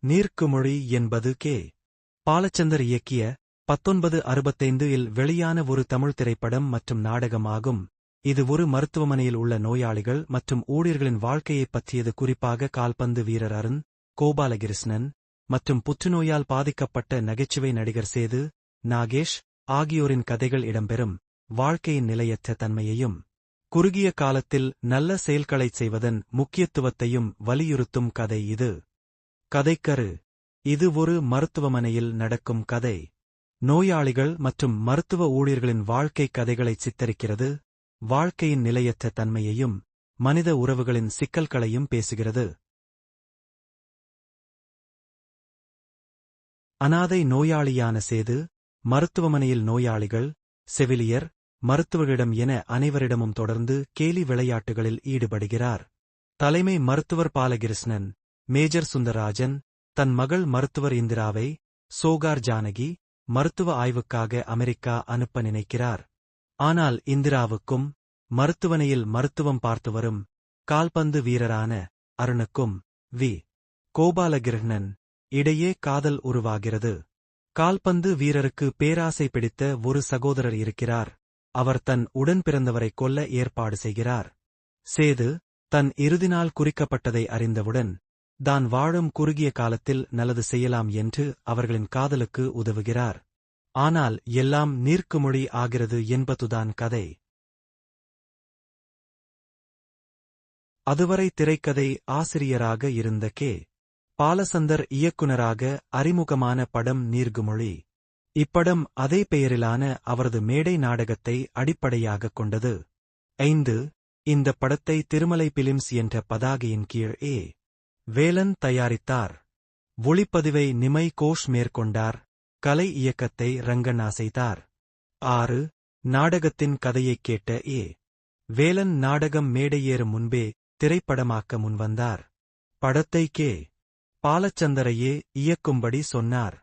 நீர்க்குமொழி என்பது கே. பாலச்சந்தர் இயக்கிய 1965 இல் வெளியான ஒரு தமிழ் திரைப்படம் மற்றும் நாடகம் ஆகும். இது ஒரு மருத்துவமனையில் உள்ள நோயாளிகள் மற்றும் ஊழியர்களின் வாழ்க்கையைப் பற்றியது, குறிப்பாக கால்பந்து வீரர் அருண் கோபாலகிருஷ்ணன் மற்றும் புற்றுநோயால் பாதிக்கப்பட்ட நகைச்சுவை நடிகர் சேது நாகேஷ் ஆகியோரின் கதைகள் இடம்பெறும். வாழ்க்கையின் நிலையற்ற தன்மையையும் குறுகிய காலத்தில் நல்ல செயல்களைச் செய்வதன் முக்கியத்துவத்தையும் வலியுறுத்தும் கதை இது. கதைக்கரு: இது ஒரு மருத்துவமனையில் நடக்கும் கதை. நோயாளிகள் மற்றும் மருத்துவ ஊழியர்களின் வாழ்க்கை கதைகளைச் சித்தரிக்கிறது. வாழ்க்கையின் நிலையற்ற தன்மையையும் மனித உறவுகளின் சிக்கல்களையும் பேசுகிறது. அனாதை நோயாளியான சேது மருத்துவமனையில் நோயாளிகள், செவிலியர், மருத்துவர்களிடம் என அனைவரிடமும் தொடர்ந்து கேலி விளையாட்டுகளில் ஈடுபடுகிறார். தலைமை மருத்துவர் பாலகிருஷ்ணன், மேஜர் சுந்தரராஜன், தன் மகள் மருத்துவர் இந்திராவை சோகார் ஜானகி மருத்துவ ஆய்வுக்காக அமெரிக்கா அனுப்ப நினைக்கிறார். ஆனால் இந்திராவுக்கும் மருத்துவமனையில் மருத்துவம் பார்த்து வரும் கால்பந்து வீரரான அருணுக்கும் வி. கோபாலகிருஷ்ணன் இடையே காதல் உருவாகிறது. கால்பந்து வீரருக்கு பேராசை பிடித்த ஒரு சகோதரர் இருக்கிறார். அவர் தன் உடன் பிறந்தவரை கொல்ல ஏற்பாடு செய்கிறார். சேது தன் இறுதி நாள் குறிக்கப்பட்டதை அறிந்தவுடன் தான் வாழும் குறுகிய காலத்தில் நல்லது செய்யலாம் என்று அவர்களின் காதலுக்கு உதவுகிறார். ஆனால் எல்லாம் நீர்க்குமொழி ஆகிறது என்பதுதான் கதை. அதுவரை திரைக்கதை ஆசிரியராக இருந்த கே. பாலச்சந்தர் இயக்குனராக அறிமுகமான படம் நீர்க்குமொழி. இப்படம் அதே பெயரிலான அவரது மேடை நாடகத்தை அடிப்படையாகக் கொண்டது. 5. இந்த படத்தை திருமலை பிலிம்ஸ் என்ற பதாகையின் கீழ் ஏ. வேலன் தயாரித்தார். ஒளிப்பதிவை நிமை கோஷ் மேற்கொண்டார். கலை இயக்கத்தை ரங்கண்ணா செய்தார். 6. நாடகத்தின் கதையைக் கேட்ட ஏ. வேலன் நாடகம் மேடையேறும் முன்பே திரைப்படமாக்க முன்வந்தார். படத்தை கே. பாலச்சந்தரையே இயக்கும்படி சொன்னார்.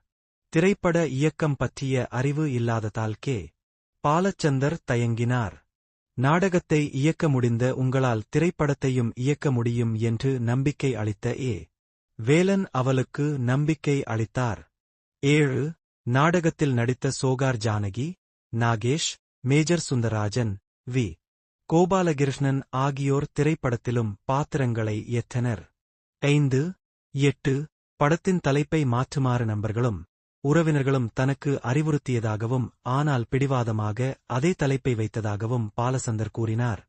திரைப்பட இயக்கம் பற்றிய அறிவு இல்லாததால் கே. பாலச்சந்தர் தயங்கினார். நாடகத்தை இயக்க முடிந்த உங்களால் திரைப்படத்தையும் இயக்க முடியும் என்று நம்பிக்கை அளித்த ஏ. வேலன் அவளுக்கு நம்பிக்கை அளித்தார். 7. நாடகத்தில் நடித்த சோகார் ஜானகி, நாகேஷ், மேஜர் சுந்தரராஜன், வி. கோபாலகிருஷ்ணன் ஆகியோர் திரைப்படத்திலும் பாத்திரங்களை ஏற்றனர். 5. 8. படத்தின் தலைப்பை மாற்றுமாறு நண்பர்களும் உறவினர்களும் தனக்கு அறிவுறுத்தியதாகவும் ஆனால் பிடிவாதமாக அதே தலைப்பை வைத்ததாகவும் பாலச்சந்தர் கூறினார்.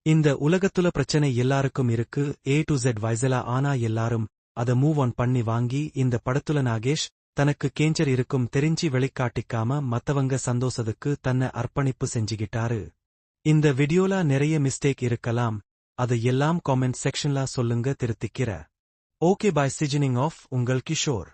இந்த உலகத்துல பிரச்சனை எல்லாருக்கும் இருக்கு, A to Z வயசுல, ஆனா எல்லாரும் அத மூவ் ஆன் பண்ணி வாங்கி இந்த படத்துல நாகேஷ் தனக்கு கேஞ்சர் இருக்கும் தெரிஞ்சி வெளிக்காட்டிக்காம மத்தவங்க சந்தோஷத்துக்கு தன்னை அர்ப்பணிப்பு செஞ்சுகிட்டாரு. இந்த வீடியோல நிறைய மிஸ்டேக் இருக்கலாம், அது எல்லாம் காமெண்ட் செக்ஷன்ல சொல்லுங்க, திருத்திக்கிற. Okay, bye. சிஜனிங் ஆஃப் உங்கள் கிஷோர்.